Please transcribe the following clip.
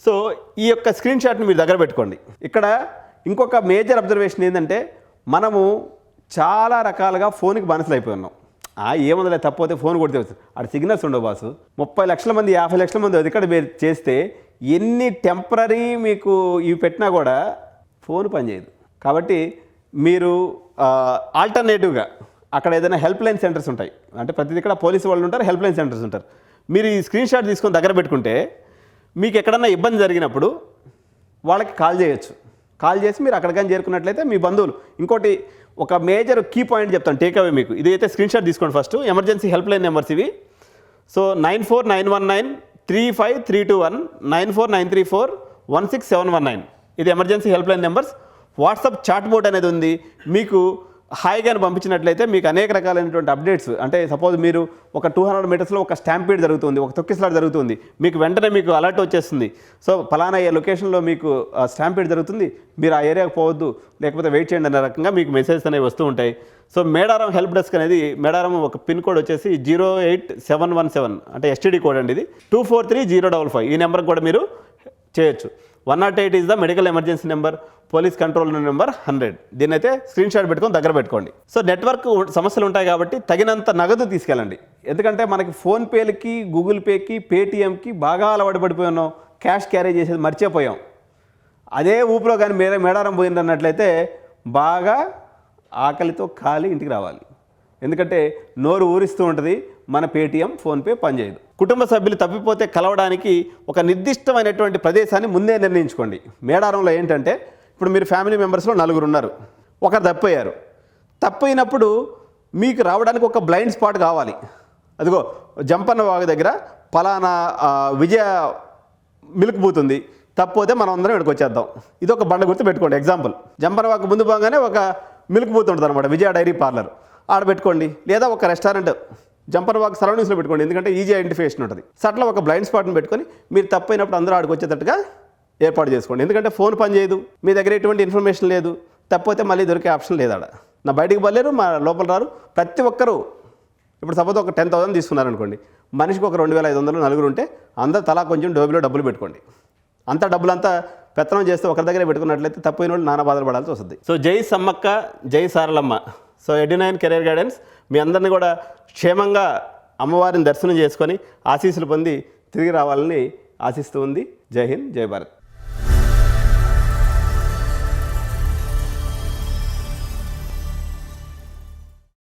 So ఈ యొక్క screen షాట్ని మీరు దగ్గర పెట్టుకోండి. ఇక్కడ ఇంకొక మేజర్ అబ్జర్వేషన్ ఏంటంటే మనము చాలా రకాలుగా ఫోన్కి బానిసలు అయిపోయి ఉన్నాం. ఏముందలే తప్పితే ఫోన్ కొడితే వస్తుంది, అక్కడ సిగ్నల్స్ ఉండవు బాసు. 30 లక్షల మంది 50 లక్షల మంది అది ఇక్కడ చేస్తే ఎన్ని టెంపరీ మీకు ఇవి పెట్టినా కూడా ఫోన్ పనిచేయదు. కాబట్టి మీరు ఆల్టర్నేటివ్గా అక్కడ ఏదైనా హెల్ప్ లైన్ సెంటర్స్ ఉంటాయి, అంటే ప్రతి ఇక్కడ పోలీసు వాళ్ళు ఉంటారు, హెల్ప్ లైన్ సెంటర్స్ ఉంటారు. మీరు ఈ స్క్రీన్ షాట్ తీసుకొని దగ్గర పెట్టుకుంటే మీకు ఎక్కడన్నా ఇబ్బంది జరిగినప్పుడు వాళ్ళకి కాల్ చేయొచ్చు. కాల్ చేసి మీరు అక్కడికని చేరుకున్నట్లయితే మీ బంధువులు. ఇంకోటి ఒక మేజర్ కీ పాయింట్ చెప్తాను, టేక్ అవే మీకు. ఇది అయితే స్క్రీన్ షాట్ తీసుకోండి first. Emergency helpline numbers ఇవి. సో 9491935321 9493416719 ఇది emergency helpline numbers. WhatsApp chat board అనేది ఉంది. మీకు హాయిగాని పంపించినట్లయితే మీకు అనేక రకాలైనటువంటి అప్డేట్స్, అంటే సపోజ్ మీరు ఒక 200 మీటర్స్లో ఒక స్టాంపీడ్ జరుగుతుంది, ఒక తొక్కిసలాట జరుగుతుంది, మీకు వెంటనే మీకు అలర్ట్ వచ్చేస్తుంది. సో ఫలానా ఏ లొకేషన్లో మీకు స్టాంపీడ్ జరుగుతుంది, మీరు ఆ ఏరియాకి పోవద్దు, లేకపోతే వెయిట్ చేయండి అనే రకంగా మీకు మెసేజెస్ అనేవి వస్తూ ఉంటాయి. సో మేడారం హెల్ప్ డెస్క్ అనేది, మేడారం ఒక పిన్ కోడ్ వచ్చేసి 08717, అంటే ఎస్టీడీ కోడ్ అండి ఇది. 243055 ఈ నెంబర్కి కూడా మీరు చేయొచ్చు. 108 is the medical emergency number, police control number 100. దీన్ని అయితే స్క్రీన్ షాట్ పెట్టుకొని దగ్గర పెట్టుకోండి. సో నెట్వర్క్ సమస్యలు ఉంటాయి కాబట్టి తగినంత నగదు తీసుకెళ్ళండి. ఎందుకంటే మనకి ఫోన్పేలకి, గూగుల్ పేకి, పేటీఎంకి బాగా అలవాటు పడిపోయి ఉన్నాం. క్యాష్ క్యారీ చేసేది మర్చిపోయాం. అదే ఊపిలో కానీ మేడారం పోయిందన్నట్లయితే బాగా ఆకలితో ఖాళీ ఇంటికి రావాలి. ఎందుకంటే నోరు ఊరిస్తూ ఉంటుంది, మన పేటీఎం, ఫోన్పే పనిచేయదు. కుటుంబ సభ్యులు తప్పిపోతే కలవడానికి ఒక నిర్దిష్టమైనటువంటి ప్రదేశాన్ని ముందే నిర్ణయించుకోండి. మేడారంలో ఏంటంటే ఇప్పుడు మీరు ఫ్యామిలీ మెంబర్స్లో 4 ఉన్నారు, ఒకరు తప్పిపోయారు. తప్పినప్పుడు మీకు రావడానికి ఒక బ్లైండ్ స్పాట్ కావాలి. అదిగో జంపన్న వాగు దగ్గర పలానా విజయ మిల్క్ బూత్ ఉంది, తప్పిపోతే మనం అందరం ఇక్కడికి వచ్చేద్దాం. ఇది ఒక బండ గుర్తు పెట్టుకోండి. ఎగ్జాంపుల్, జంపన్న వాగు ముందు పోగానే ఒక మిల్క్ బూత్ ఉంటుంది అనమాట, విజయ డైరీ పార్లర్, ఆడ పెట్టుకోండి. లేదా ఒక రెస్టారెంట్ జంపర్ వాక్ సరౌండింగ్స్లో పెట్టుకోండి, ఎందుకంటే ఈజీ ఐడెంటిఫికేషన్ ఉంటుంది. సట్ల ఒక బ్లైండ్ స్పాట్ని పెట్టుకొని మీరు తప్పైనప్పుడు అందరూ ఆడికి వచ్చేటట్టుగా ఏర్పాటు చేసుకోండి. ఎందుకంటే ఫోన్ పని చేయదు, మీ దగ్గర ఎటువంటి ఇన్ఫర్మేషన్ లేదు, తప్పితే మళ్ళీ దొరికే ఆప్షన్ లేదు. ఆడ నా బయటికి బలేరు, మా లోపల రారు. ప్రతి ఒక్కరూ ఇప్పుడు సపోజ్ ఒక 10,000 తీసుకున్నారనుకోండి, మనిషికి ఒక 2,500 నలుగురు ఉంటే అందరూ తలా కొంచెం డోబిలో డబ్బులు పెట్టుకోండి. అంతా డబ్బులంతా పెత్తనం చేస్తే ఒకరి దగ్గరే పెట్టుకున్నట్లయితే తప్పిన వాళ్ళు నానా బాధలు పడాల్సి వస్తుంది. సో జై సమ్మక్క, జై సారలమ్మ. సో 89 కెరీర్ గైడెన్స్ మీ అందరినీ కూడా క్షేమంగా అమ్మవారిని దర్శనం చేసుకొని ఆశీస్సులు పొంది తిరిగి రావాలని ఆశిస్తూ ఉంది. జై హింద్, జై భారత్.